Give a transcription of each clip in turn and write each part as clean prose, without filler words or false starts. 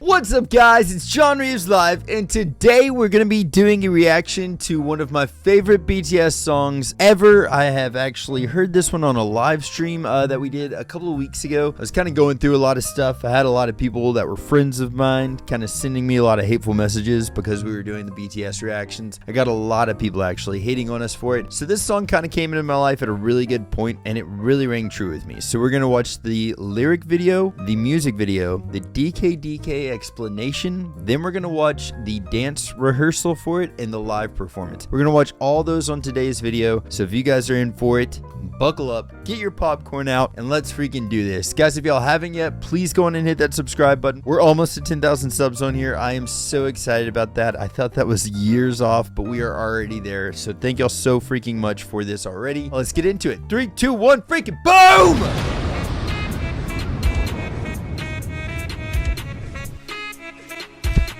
What's up guys, it's John Reeves Live, and today we're going to be doing a reaction to one of my favorite BTS songs ever. I have actually heard this one on a live stream that we did a couple of weeks ago. I was kind of going through a lot of stuff. I had a lot of people that were friends of mine kind of sending me a lot of hateful messages because we were doing the BTS reactions. I got a lot of people actually hating on us for it. So this song kind of came into my life at a really good point, and it really rang true with me. So we're going to watch the lyric video, the music video, the DKDK explanation, then we're gonna watch the dance rehearsal for it and the live performance. We're gonna watch all those on today's video, so if you guys are in for it, buckle up, get your popcorn out, and let's freaking do this. Guys, if y'all haven't yet, please go on and hit that subscribe button. We're almost at 10,000 subs on here. I am so excited about that. I thought that was years off, but we are already there, so thank y'all so freaking much for this already. Let's get into it. 3, 2, 1, freaking boom!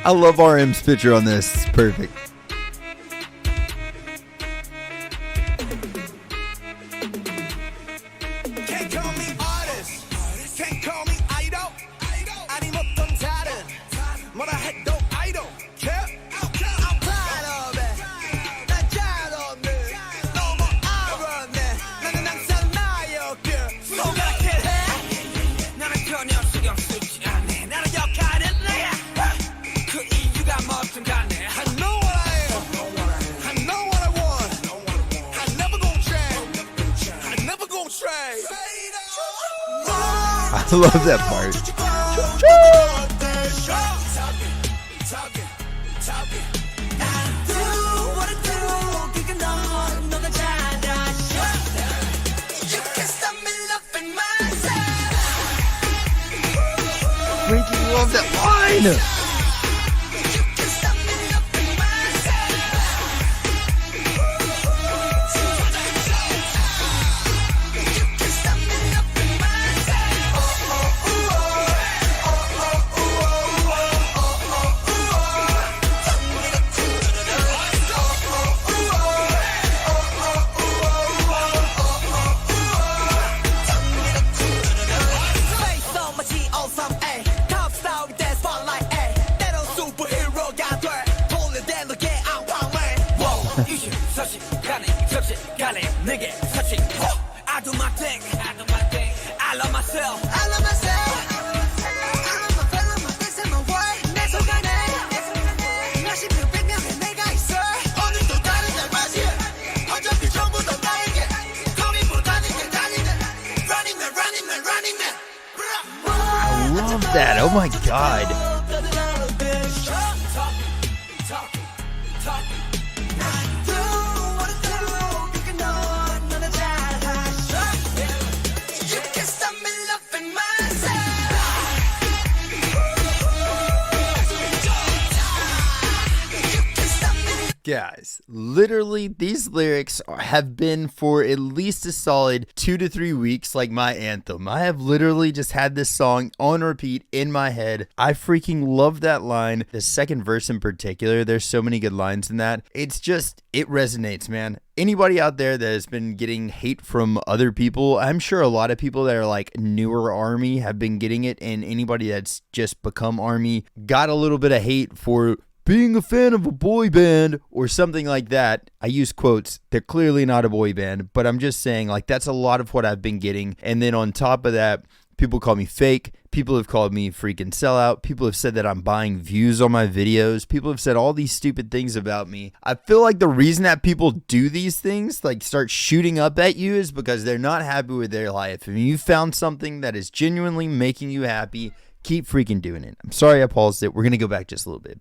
I love RM's picture on this. It's perfect. Can't call me artist. Can't call me idol. 아님 어떤 다른 뭐라 해도 I don't care. I'm proud of it. 난 잘없네. 너무 알았네. 나는 항상 나였길. 소각해. 나는 전혀 신경 쓰지 않네. 나는 역할은 내야. 그 이유가 뭐든 간에 I know what I am. I know what I want. I never gon' change. I never gon' trade. I love that part. Freaking love that line! 내게 사실 I do my thing. I love myself. I love myself. I love my face and my way. 내 속안에 몇십 명 백 명의 내가 있어. 오늘도 다른 날 맞이. 어차피 전부 다 나에게. 고민보다는 게 달리네. Running man. I love that. Oh my god. Guys, literally these lyrics have been for at least a solid 2 to 3 weeks like my anthem. I have literally just had this song on repeat in my head. I freaking love that line. The second verse in particular, there's so many good lines in that. It's just, it resonates, man. Anybody out there that has been getting hate from other people, I'm sure a lot of people that are like newer ARMY have been getting it, and anybody that's just become ARMY got a little bit of hate for being a fan of a boy band or something like that. I use quotes. They're clearly not a boy band, but I'm just saying, like, that's a lot of what I've been getting. And then on top of that, people call me fake. People have called me freaking sellout. People have said that I'm buying views on my videos. People have said all these stupid things about me. I feel like the reason that people do these things, like start shooting up at you, is because they're not happy with their life. If you found something that is genuinely making you happy, keep freaking doing it. I'm sorry I paused it. We're going to go back just a little bit.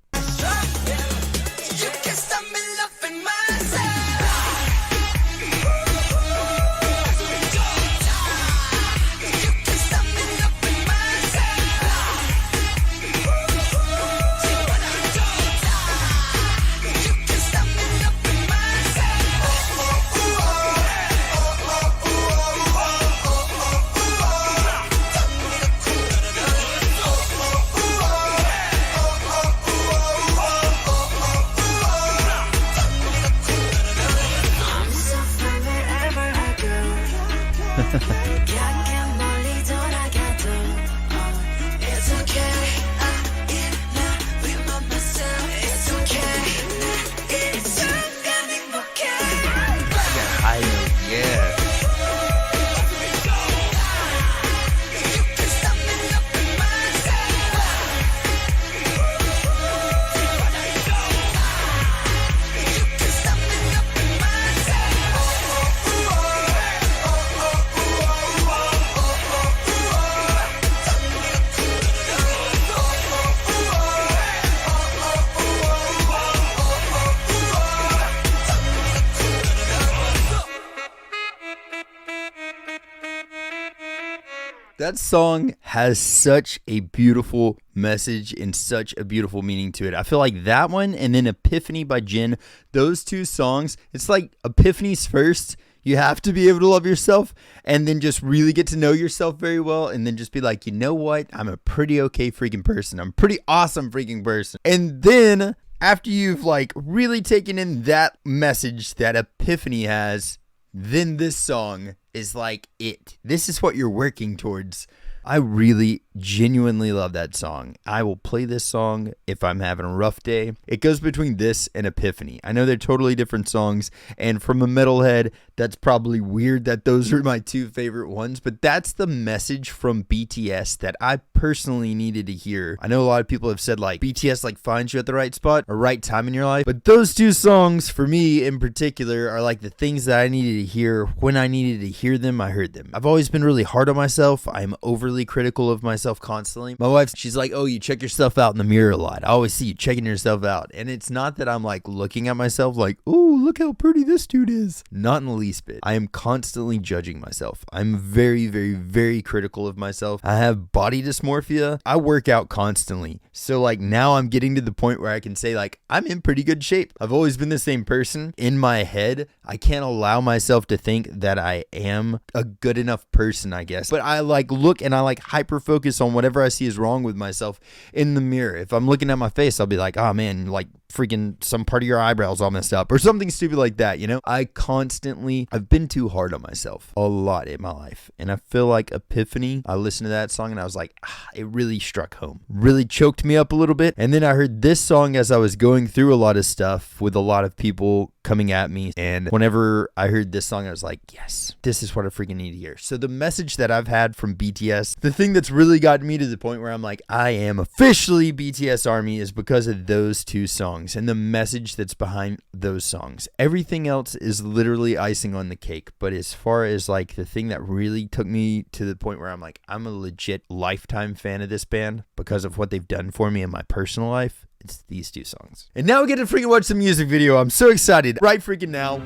That song has such a beautiful message and such a beautiful meaning to it. I feel like that one and then Epiphany by Jin, those two songs, it's like Epiphany's first. You have to be able to love yourself and then just really get to know yourself very well and then just be like, you know what? I'm a pretty okay freaking person. I'm a pretty awesome freaking person. And then after you've like really taken in that message that Epiphany has, then this song is like it. This is what you're working towards. I really genuinely love that song. I will play this song if I'm having a rough day. It goes between this and Epiphany. I know they're totally different songs, and from a metalhead, that's probably weird that those are my two favorite ones, but that's the message from BTS that I personally needed to hear. I know a lot of people have said like BTS like finds you at the right spot or right time in your life, but those two songs for me in particular are like the things that I needed to hear. When I needed to hear them, I heard them. I've always been really hard on myself. I'm overly critical of myself constantly. My wife, she's like, oh, you check yourself out in the mirror a lot. I always see you checking yourself out. And it's not that I'm like looking at myself like, oh, look how pretty this dude is. Not in the least bit. I am constantly judging myself. I'm very, very, very critical of myself. I have body dysmorphia. I work out constantly. So like now I'm getting to the point where I can say like, I'm in pretty good shape. I've always been the same person. In my head, I can't allow myself to think that I am a good enough person, I guess. But I like look and I like hyper focus on whatever I see is wrong with myself in the mirror. If I'm looking at my face, I'll be like, oh man, like freaking some part of your eyebrows all messed up or something stupid like that, you know? I've been too hard on myself a lot in my life. And I feel like Epiphany, I listened to that song and I was like, it really struck home. Really choked me up a little bit. And then I heard this song as I was going through a lot of stuff with a lot of people coming at me. And whenever I heard this song, I was like, yes, this is what I freaking need to hear. So the message that I've had from BTS, the thing that's really gotten me to the point where I'm like, I am officially BTS Army is because of those two songs and the message that's behind those songs. Everything else is literally icing on the cake. But as far as like the thing that really took me to the point where I'm like, I'm a legit lifetime fan of this band because of what they've done for me in my personal life, it's these two songs. And now we get to freaking watch the music video. I'm so excited right freaking now.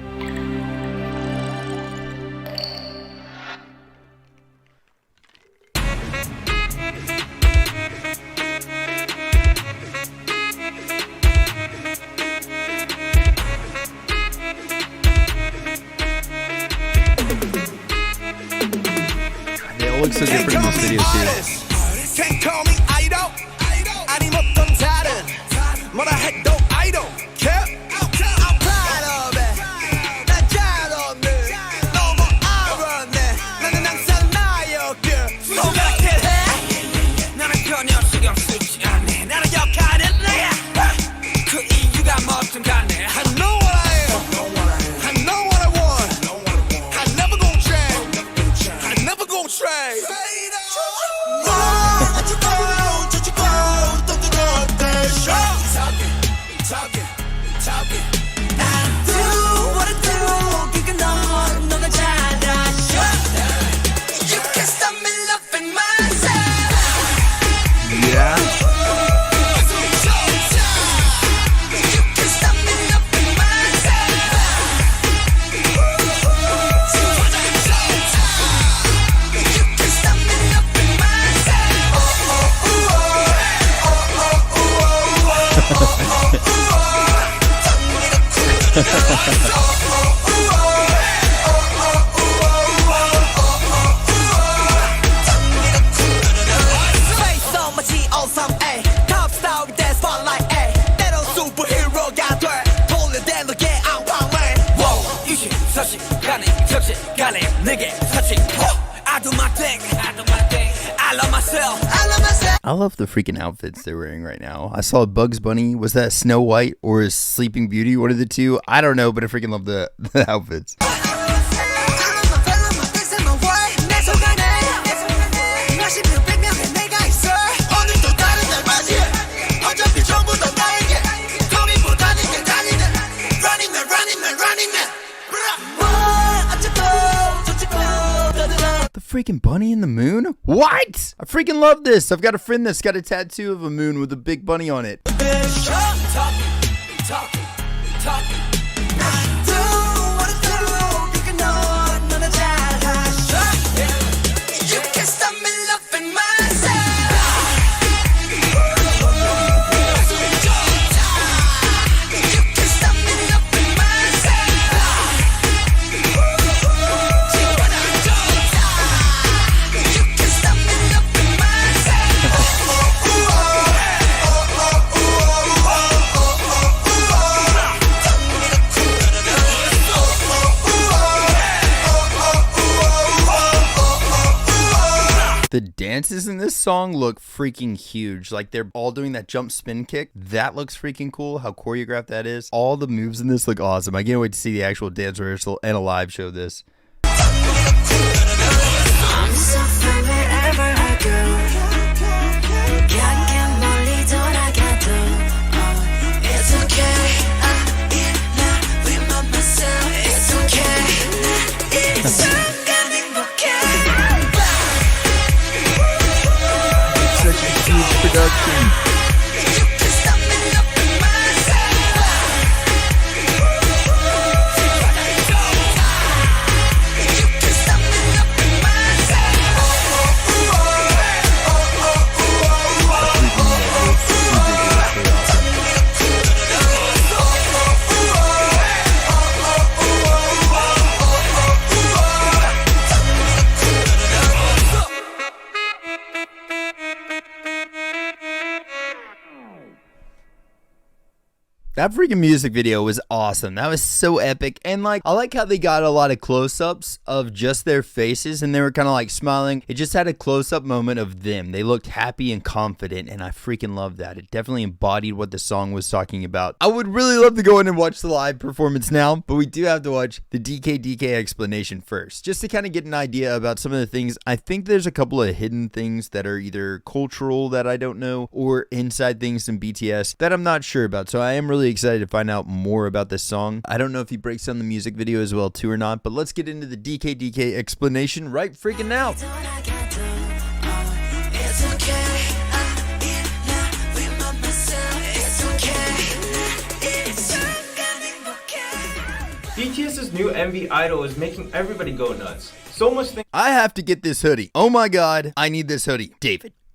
They all look so different in this video too. Can't call me idol. 아님 어떤 다른 뭐라 해도 I don't care. I'm proud of it. 난 잘 없네. 너무 알았네. 나는 항상 나였길. 손가락질 해. 나는 전혀 신경 쓰지 않네. 나는 역할은 내. 그 이유가 뭐든 간에. I know what I am. I know what I want. I never gon' change. I never gon' trade. I love the freaking outfits they're wearing right now. I saw Bugs Bunny. Was that Snow White or Sleeping Beauty? One of the two. I don't know, but I freaking love the outfits. Freaking bunny in the moon? What? I freaking love this. I've got a friend that's got a tattoo of a moon with a big bunny on it. The dances in this song look freaking huge. Like they're all doing that jump spin kick. That looks freaking cool. How choreographed that is. All the moves in this look awesome. I can't wait to see the actual dance rehearsal and a live show of this. I'm so fine wherever I go. It's okay. It's okay. It's Such a huge production. That freaking music video was awesome. That was so epic. And like, I like how they got a lot of close-ups of just their faces and they were kind of like smiling. It just had a close-up moment of them. They looked happy and confident and I freaking love that. It definitely embodied what the song was talking about. I would really love to go in and watch the live performance now, but we do have to watch the DK explanation first, just to kind of get an idea about some of the things. I think there's a couple of hidden things that are either cultural that I don't know or inside things in BTS that I'm not sure about. So I am really excited to find out more about this song. I don't know if he breaks down the music video as well too or not, but let's get into the DK explanation right freaking now. BTS's new MV Idol is making everybody go nuts. So much things I have to get this hoodie. Oh my god, I need this hoodie.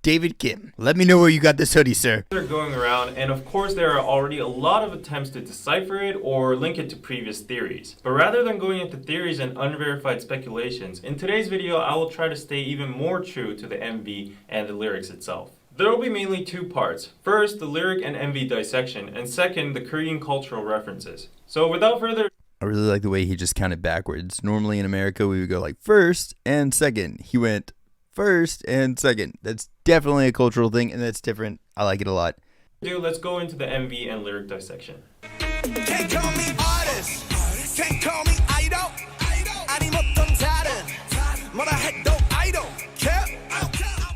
David Kim, let me know where you got this hoodie, sir. are going around, and of course there are already a lot of attempts to decipher it or link it to previous theories. But rather than going into theories and unverified speculations, in today's video I will try to stay even more true to the MV and the lyrics itself. There will be mainly two parts. First, the lyric and MV dissection, and second, the Korean cultural references. So without further I really like the way he just counted backwards. Normally in America we would go like first and second. He went first and second. That's definitely a cultural thing and that's different. I like it a lot. let's go into the MV and lyric dissection. Can't call me artist, can't call me idol. 아님 어떤 다른 뭐라 해도 I don't care.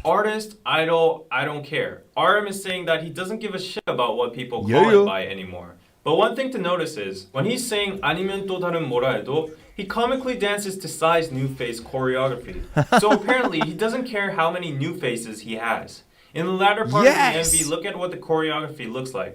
Artist, idol, I don't care. RM is saying that he doesn't give a shit about what people call him by anymore. But one thing to notice is, when he's saying 아니면 또 다른 뭐라 해도, he comically dances to Psy's new face choreography. So apparently, he doesn't care how many new faces he has. In the latter part of the MV, look at what the choreography looks like.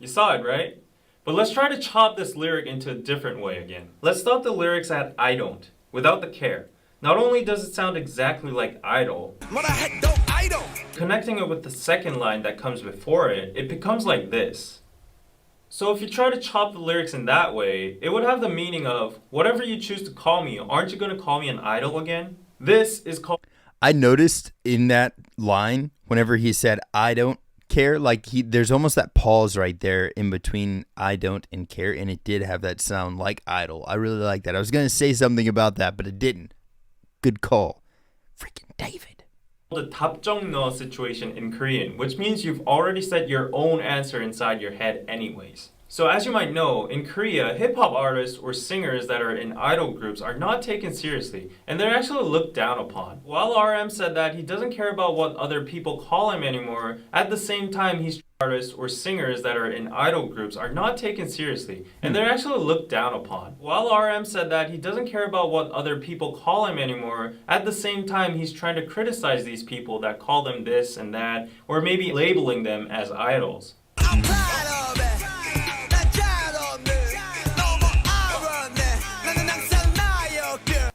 You saw it, right? But let's try to chop this lyric into a different way again. Let's stop the lyrics at I don't, without the care. Not only does it sound exactly like idol, connecting it with the second line that comes before it, it becomes like this. So if you try to chop the lyrics in that way, it would have the meaning of, whatever you choose to call me, aren't you going to call me an idol again? This is called... I noticed in that line, whenever he said, I don't care, like there's almost that pause right there in between I don't and care, and it did have that sound like idol. I really like that. I was going to say something about that, but it didn't. Good call. Freaking David. The 답정너 situation in Korean, which means you've already said your own answer inside your head anyways. So as you might know, in Korea, hip-hop artists or singers that are in idol groups are not taken seriously, and they're actually looked down upon. While RM said that he doesn't care about what other people call him anymore, at the same time he's artists or singers that are in idol groups are not taken seriously, and they're actually looked down upon. While RM said that he doesn't care about what other people call him anymore, at the same time he's trying to criticize these people that call them this and that, or maybe labeling them as idols.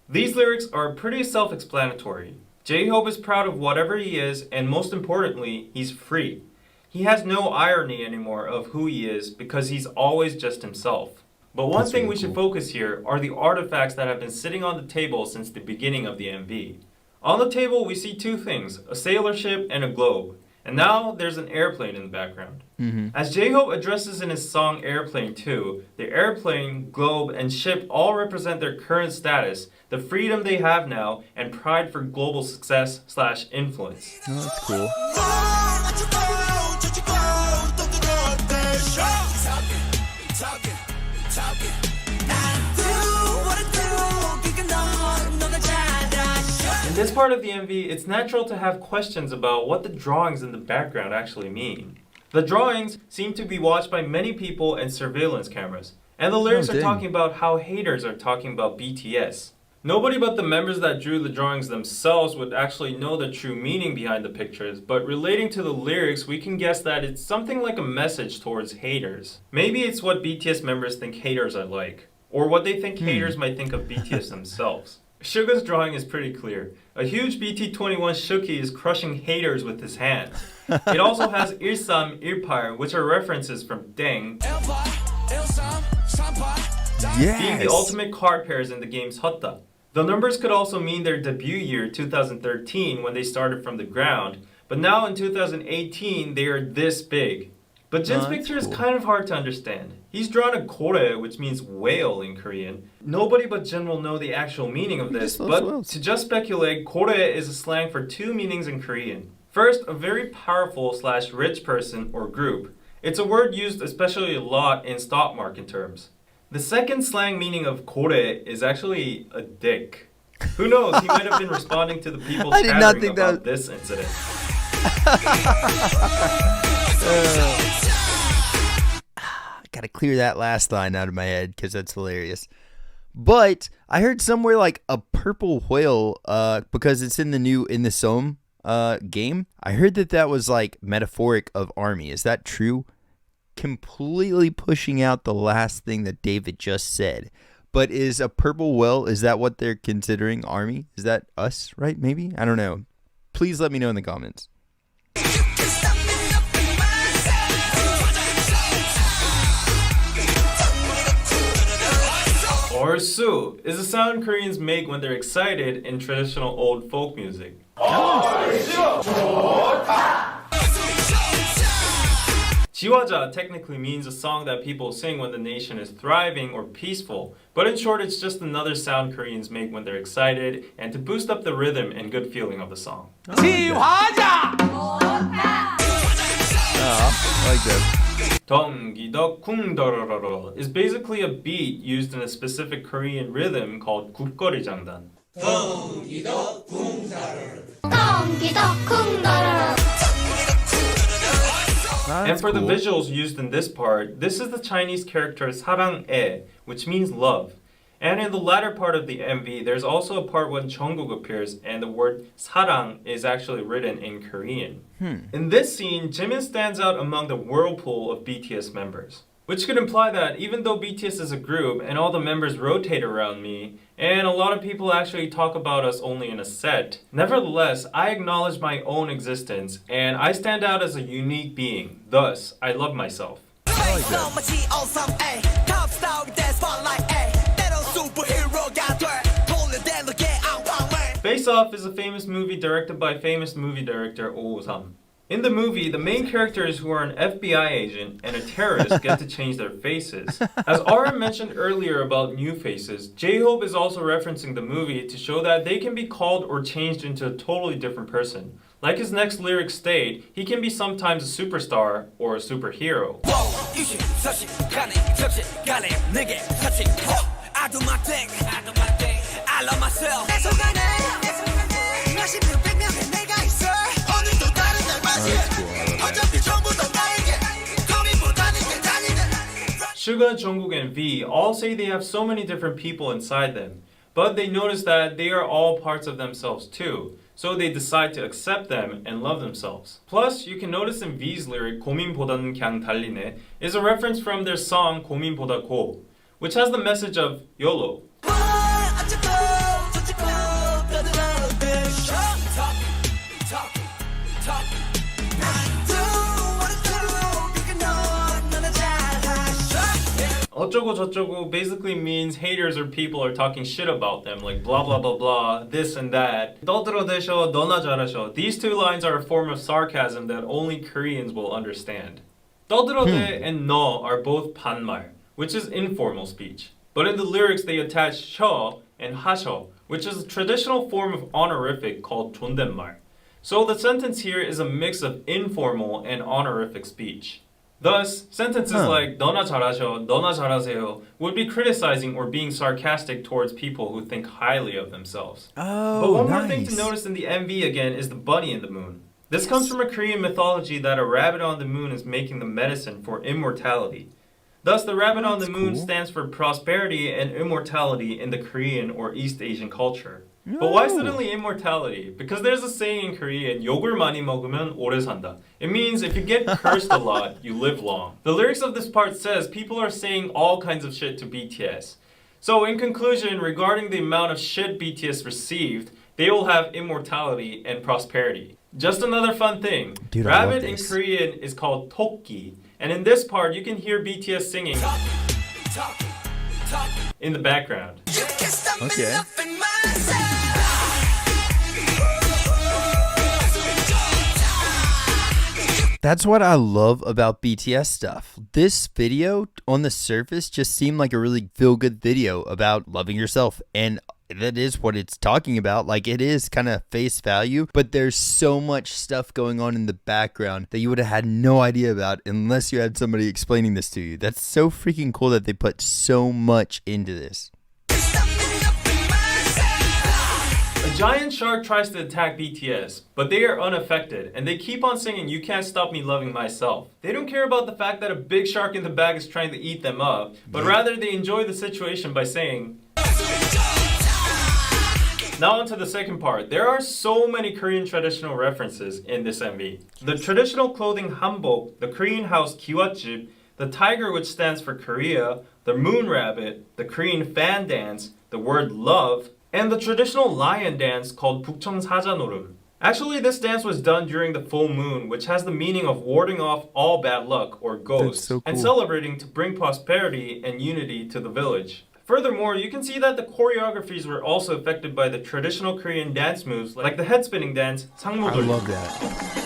These lyrics are pretty self-explanatory. J-Hope is proud of whatever he is, and most importantly, he's free. He has no irony anymore of who he is because he's always just himself. But one thing we should focus here are the artifacts that have been sitting on the table since the beginning of the MV. On the table we see two things, a sailor ship and a globe. And now there's an airplane in the background. As J-Hope addresses in his song Airplane 2, the airplane, globe, and ship all represent their current status, the freedom they have now, and pride for global success/influence. Oh, that's cool. In this part of the MV, it's natural to have questions about what the drawings in the background actually mean. The drawings seem to be watched by many people and surveillance cameras, and the lyrics are talking about how haters are talking about BTS. Nobody but the members that drew the drawings themselves would actually know the true meaning behind the pictures, but relating to the lyrics, we can guess that it's something like a message towards haters. Maybe it's what BTS members think haters are like, or what they think haters might think of BTS themselves. Suga's drawing is pretty clear. A huge BT21 Shuki is crushing haters with his hands. It also has Ilsam, Ilpar, which are references from Deng, being the ultimate card pairs in the game's Hotta. The numbers could also mean their debut year, 2013, when they started from the ground, but now in 2018, they are this big. But Jin's picture is kind of hard to understand. He's drawn a kore, which means whale in Korean. Nobody but Jin will know the actual meaning of this, but to just speculate, kore is a slang for two meanings in Korean. First, a very powerful/rich person or group. It's a word used especially a lot in stock market terms. The second slang meaning of kore is actually a dick. Who knows, he might have been responding to the people chattering about this incident. Gotta clear that last line out of my head because that's hilarious. But I heard somewhere like a purple whale, because it's in the Somme game. I heard that was like metaphoric of army. Is that true? Completely pushing out the last thing that David just said. But is a purple whale, is that what they're considering army? Is that us, right? Maybe? I don't know. Please let me know in the comments. Orsu is a sound Koreans make when they're excited in traditional old folk music. Jiwaja technically means a song that people sing when the nation is thriving or peaceful, but in short it's just another sound Koreans make when they're excited and to boost up the rhythm and good feeling of the song. I like that. 덩기덕 쿵더러러러 is basically a beat used in a specific Korean rhythm called 굽거리 장단. And for the visuals used in this part, this is the Chinese character 사랑해, which means love. And in the latter part of the MV, there's also a part when Jungkook appears and the word 사랑 is actually written in Korean. In this scene, Jimin stands out among the whirlpool of BTS members, which could imply that even though BTS is a group and all the members rotate around me, and a lot of people actually talk about us only in a set, nevertheless, I acknowledge my own existence and I stand out as a unique being. Thus, I love myself. Face Off is a famous movie directed by famous movie director Oh Sam. In the movie, the main characters who are an FBI agent and a terrorist get to change their faces. As RM mentioned earlier about new faces, J-Hope is also referencing the movie to show that they can be called or changed into a totally different person. Like his next lyrics state, he can be sometimes a superstar or a superhero. Suga, Jungkook, and V all say they have so many different people inside them, but they notice that they are all parts of themselves too, so they decide to accept them and love themselves. Plus, you can notice in V's lyric 고민보다는 그냥 달리네 is a reference from their song 고민보다 고, which has the message of YOLO. 어쩌고 저쩌고 basically means haters or people are talking shit about them, like blah blah blah blah, this and that. 떠들어대셔, 너나 잘하셔. These two lines are a form of sarcasm that only Koreans will understand. 떠들어대 and 너 are both 반말, which is informal speech. But in the lyrics they attach 셔 and 하셔, which is a traditional form of honorific called 존댓말. So the sentence here is a mix of informal and honorific speech. Thus, sentences like 너나 잘하셔, 너나 잘하세요 would be criticizing or being sarcastic towards people who think highly of themselves. Oh, but one more thing to notice in the MV again is the bunny in the moon. This comes from a Korean mythology that a rabbit on the moon is making the medicine for immortality. Thus, the rabbit on the moon stands for prosperity and immortality in the Korean or East Asian culture. But why suddenly immortality? Because there's a saying in Korean, 욕을 많이 먹으면 오래 산다. It means if you get cursed a lot, you live long. The lyrics of this part says people are saying all kinds of shit to BTS. So in conclusion, regarding the amount of shit BTS received, they will have immortality and prosperity. Just another fun thing. Dude, I love rabbit in this. Korean is called tokki. And in this part, you can hear BTS singing in the background. Okay. That's what I love about BTS stuff. This video on the surface just seemed like a really feel-good video about loving yourself, and that is what it's talking about. Like, it is kind of face value, but there's so much stuff going on in the background that you would have had no idea about unless you had somebody explaining this to you. That's so freaking cool that they put so much into this. A giant shark tries to attack BTS, but they are unaffected, and they keep on singing "You Can't Stop Me Loving Myself." They don't care about the fact that a big shark in the back is trying to eat them up, but rather they enjoy the situation by saying. Now on to the second part. There are so many Korean traditional references in this MV. The traditional clothing hanbok, the Korean house 기와집, the tiger which stands for Korea, the moon rabbit, the Korean fan dance, the word love, and the traditional lion dance called 북청사자노름. Actually, this dance was done during the full moon, which has the meaning of warding off all bad luck or ghosts, so cool. and celebrating to bring prosperity and unity to the village. Furthermore, you can see that the choreographies were also affected by the traditional Korean dance moves, like the head spinning dance, I 상무돌림. love that.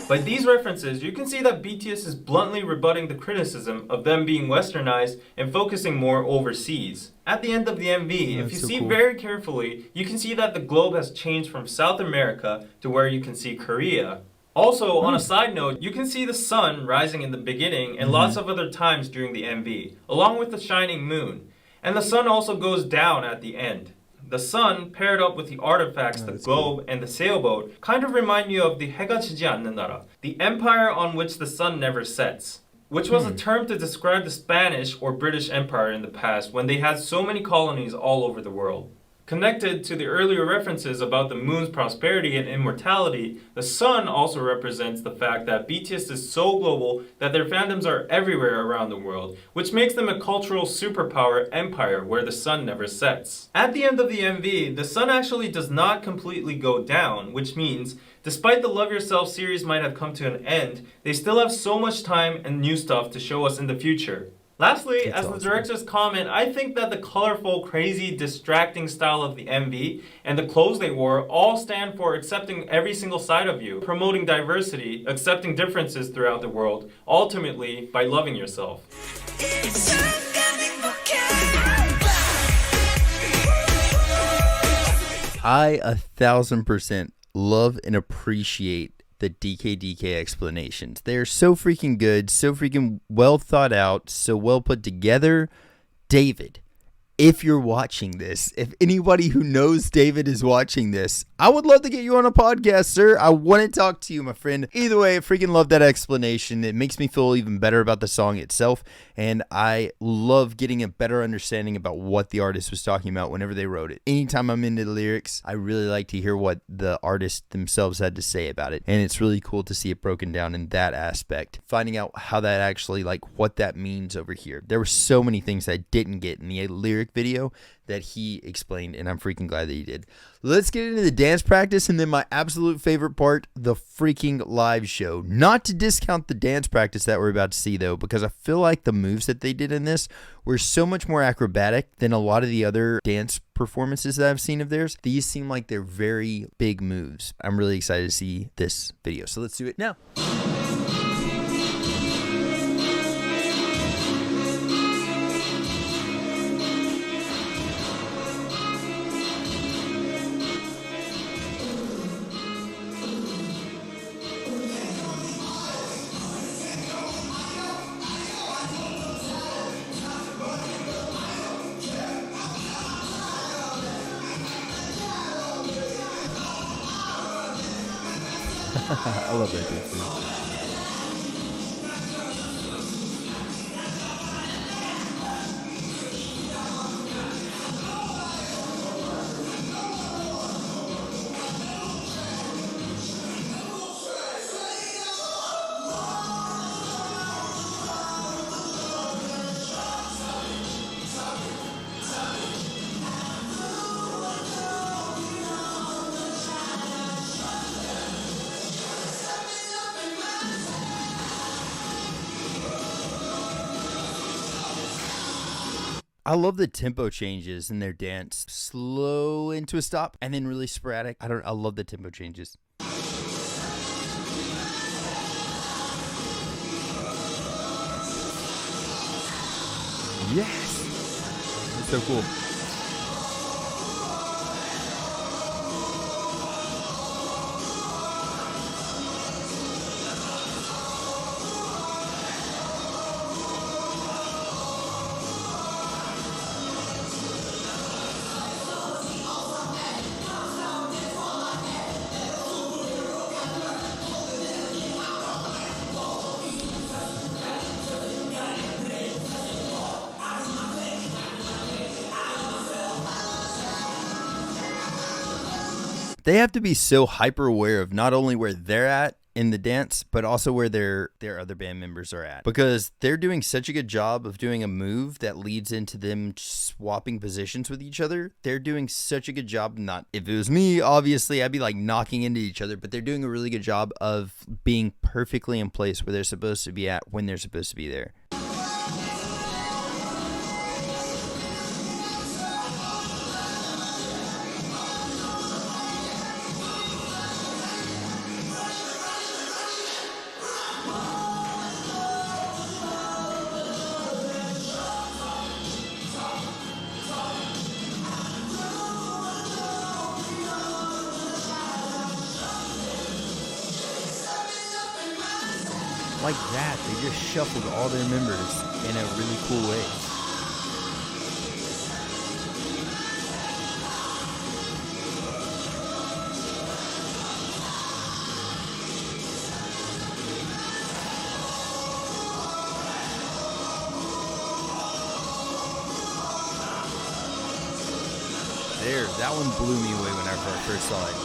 By these references, you can see that BTS is bluntly rebutting the criticism of them being westernized and focusing more overseas. At the end of the MV, if you so see cool. very carefully, you can see that the globe has changed from South America to where you can see Korea. Also, on a side note, you can see the sun rising in the beginning and lots of other times during the MV, along with the shining moon. And the sun also goes down at the end. The sun, paired up with the artifacts, the globe, and the sailboat, kind of remind you of the 해가 지지 않는 나라, the empire on which the sun never sets, which was a term to describe the Spanish or British Empire in the past when they had so many colonies all over the world. Connected to the earlier references about the moon's prosperity and immortality, the sun also represents the fact that BTS is so global that their fandoms are everywhere around the world, which makes them a cultural superpower empire where the sun never sets. At the end of the MV, the sun actually does not completely go down, which means despite the Love Yourself series might have come to an end, they still have so much time and new stuff to show us in the future. Lastly, That's as awesome. the director's comment, I think that the colorful, crazy, distracting style of the MV and the clothes they wore all stand for accepting every single side of you, promoting diversity, accepting differences throughout the world, ultimately by loving yourself. I 1,000% love and appreciate the DKDK explanations. They're so freaking good, so freaking well thought out, so well put together. David, if you're watching this, if anybody who knows David is watching this, I would love to get you on a podcast, sir. I want to talk to you, my friend. Either way, I freaking love that explanation. It makes me feel even better about the song itself, and I love getting a better understanding about what the artist was talking about whenever they wrote it. Anytime I'm into the lyrics, I really like to hear what the artists themselves had to say about it, and it's really cool to see it broken down in that aspect. Finding out how that actually, like, what that means over here. There were so many things I didn't get in the lyric video that he explained, and I'm freaking glad that he did. Let's get into the dance practice, and then my absolute favorite part, the freaking live show. Not to discount the dance practice that we're about to see, though, because I feel like the moves that they did in this were so much more acrobatic than a lot of the other dance performances that I've seen of theirs. These seem like they're very big moves. I'm really excited to see this video. So let's do it now. I love that dance move. I love the tempo changes in their dance. Slow into a stop and then really sporadic. I love the tempo changes. Yes. It's so cool. They have to be so hyper aware of not only where they're at in the dance, but also where their other band members are at, because they're doing such a good job of doing a move that leads into them swapping positions with each other. They're doing such a good job. Not if it was me, obviously I'd be like knocking into each other, but they're doing a really good job of being perfectly in place where they're supposed to be at when they're supposed to be there. Like that, they just shuffled all their members in a really cool way. There, that one blew me away whenever I first saw it.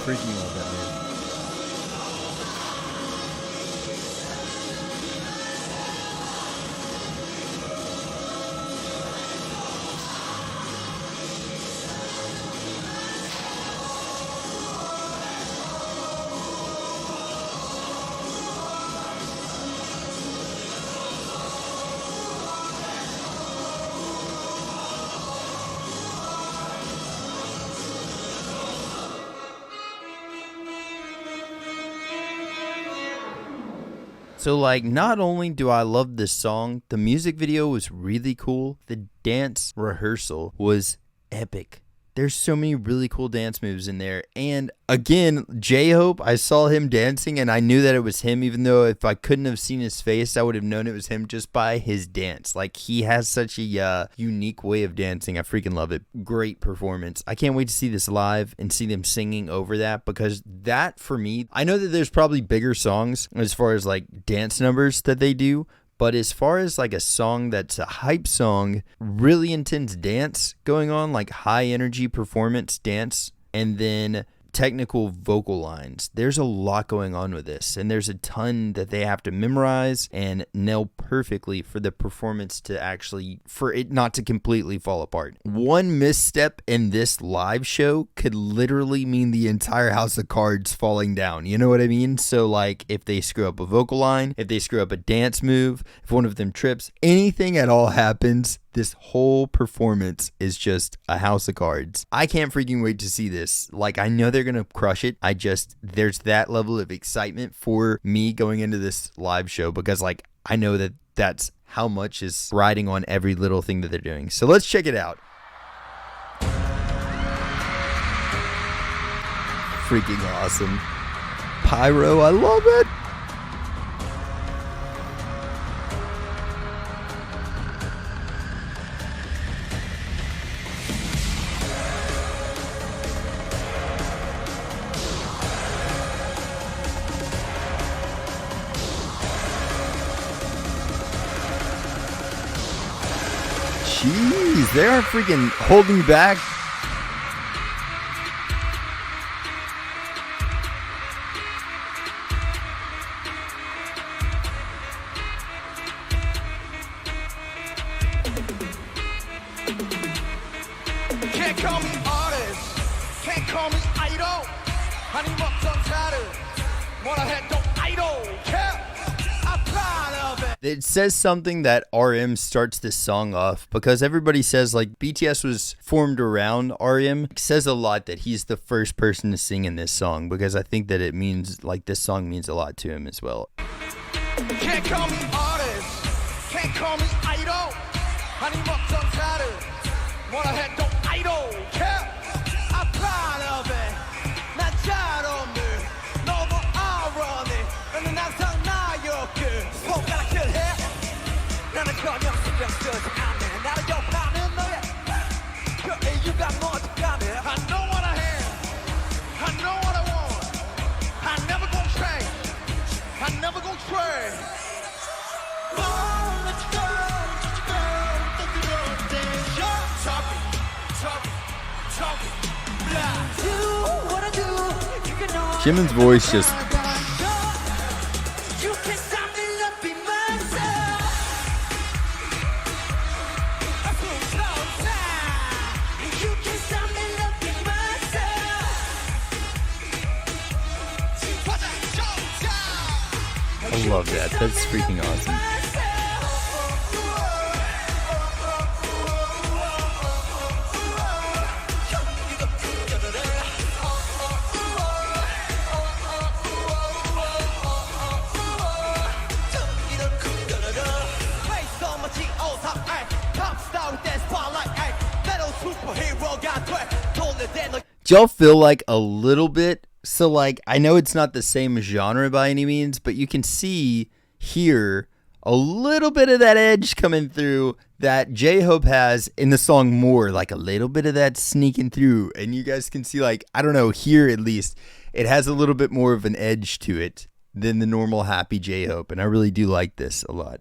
Freaking love that move. So, like, not only do I love this song, the music video was really cool. The dance rehearsal was epic. There's so many really cool dance moves in there. And again, J-Hope, I saw him dancing and I knew that it was him, even though if I couldn't have seen his face, I would have known it was him just by his dance. Like, he has such a unique way of dancing. I freaking love it. Great performance. I can't wait to see this live and see them singing over that, because that, for me, I know that there's probably bigger songs as far as like dance numbers that they do, But as far as like a song that's a hype song, really intense dance going on, like high energy performance dance, and then technical vocal lines. There's a lot going on with this, and there's a ton that they have to memorize and nail perfectly for the performance to actually, for it not to completely fall apart. One misstep in this live show could literally mean the entire house of cards falling down. You know what I mean? So like if they screw up a vocal line, if they screw up a dance move, if one of them trips, anything at all happens, this whole performance is just a house of cards. I can't freaking wait to see this. Like, I know they're going to crush it. There's that level of excitement for me going into this live show because, like, I know that that's how much is riding on every little thing that they're doing. So let's check it out. Freaking awesome. Pyro, I love it. Jeez, they are freaking holding back. Can't call me artist, can't call me idol. Honey, I'm tired. What I had no idol. I'm proud of it. It says something that RM starts this song off because everybody says like BTS was formed around RM. It says a lot that he's the first person to sing in this song because I think that it means like this song means a lot to him as well. Can't call me artist, can't call me idol. Honey, I'm tired. What I had no idol. I'm proud of it. 난 잘 없네. 너무 알아네. 나는 항상 나였게. 손가락질 해. 나는 전혀 신경 쓰지 않네. 나를 욕하는 너의 그 이유가 뭔지 까매. I know what I have. I know what I want. I never gonna change. I never gonna trade. Let's go. Jimin's voice just I love that. That's freaking awesome. Do y'all feel like a little bit? So like, I know it's not the same genre by any means, but you can see here a little bit of that edge coming through that J-Hope has in the song More, like a little bit of that sneaking through. And you guys can see like, I don't know, here at least, it has a little bit more of an edge to it than the normal happy J-Hope. And I really do like this a lot.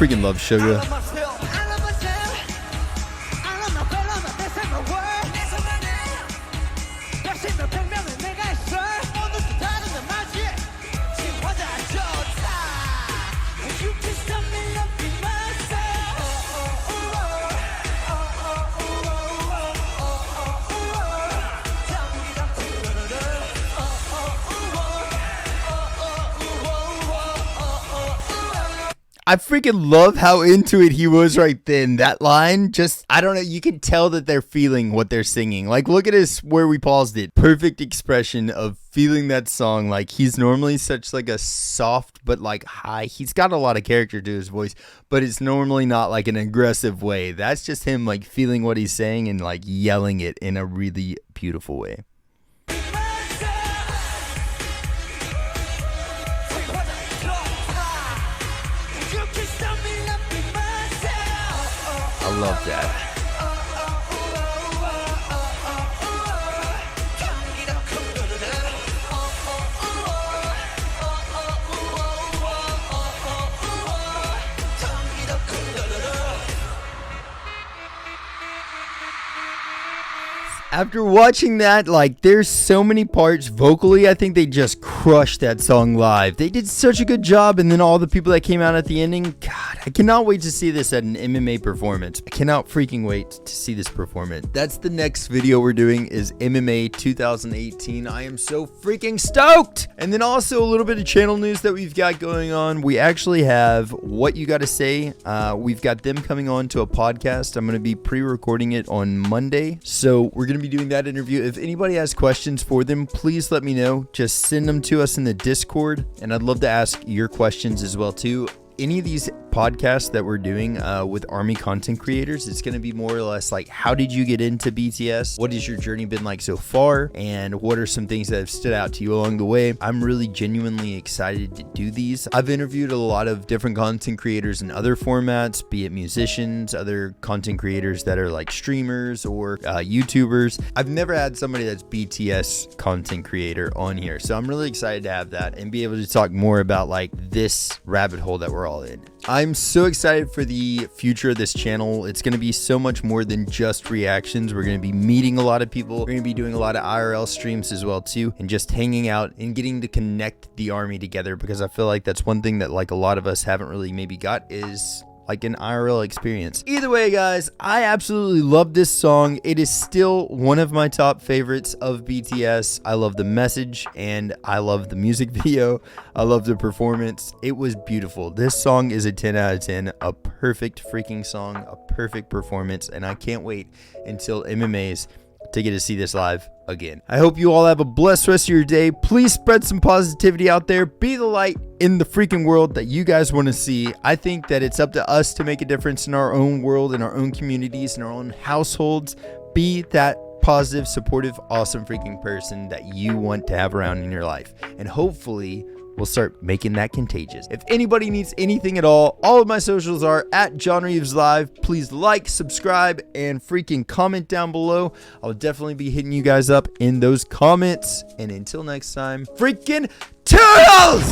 Freaking love Sugar. I freaking love how into it he was right then. That line, just, I don't know, you can tell that they're feeling what they're singing. Like, look at this, where we paused it. Perfect expression of feeling that song. Like, he's normally such like a soft, but like high. He's got a lot of character to his voice, but it's normally not like an aggressive way. That's just him like feeling what he's saying and like yelling it in a really beautiful way. love that. After watching that, like, there's so many parts vocally. I think they just crushed that song live. They did such a good job, and then all the people that came out at the ending, God, I cannot wait to see this at an MMA performance. I cannot freaking wait to see this performance. That's the next video we're doing, is MMA 2018. I am so freaking stoked! And then also a little bit of channel news that we've got going on. We actually have What You Gotta Say. We've got them coming on to a podcast. I'm going to be pre-recording it on Monday, so we're going to be doing that interview. If anybody has questions for them, please let me know. Just send them to us in the Discord, and I'd love to ask your questions as well too. Any of these podcasts that we're doing with Army content creators, it's going to be more or less like, how did you get into BTS? What has your journey been like so far? And what are some things that have stood out to you along the way? I'm really genuinely excited to do these. I've interviewed a lot of different content creators in other formats, be it musicians, other content creators that are like streamers or YouTubers. I've never had somebody that's BTS content creator on here. So I'm really excited to have that and be able to talk more about like this rabbit hole that we're all in. I'm so excited for the future of this channel. It's going to be so much more than just reactions. We're going to be meeting a lot of people. We're going to be doing a lot of IRL streams as well too, and just hanging out and getting to connect the Army together, because I feel like that's one thing that like a lot of us haven't really maybe got, is like an IRL experience. Either way, guys, I absolutely love this song. It is still one of my top favorites of BTS. I love the message and I love the music video. I love the performance. It was beautiful. This song is a 10 out of 10, a perfect freaking song, a perfect performance, and I can't wait until MMAs to get to see this live again. I hope you all have a blessed rest of your day. Please spread some positivity out there. Be the light in the freaking world that you guys want to see. I think that it's up to us to make a difference in our own world, in our own communities, in our own households. Be that positive, supportive, awesome freaking person that you want to have around in your life. And hopefully we'll start making that contagious. If anybody needs anything at all of my socials are at John Reeves Live. Please like, subscribe, and freaking comment down below. I'll definitely be hitting you guys up in those comments. And until next time, freaking toodles!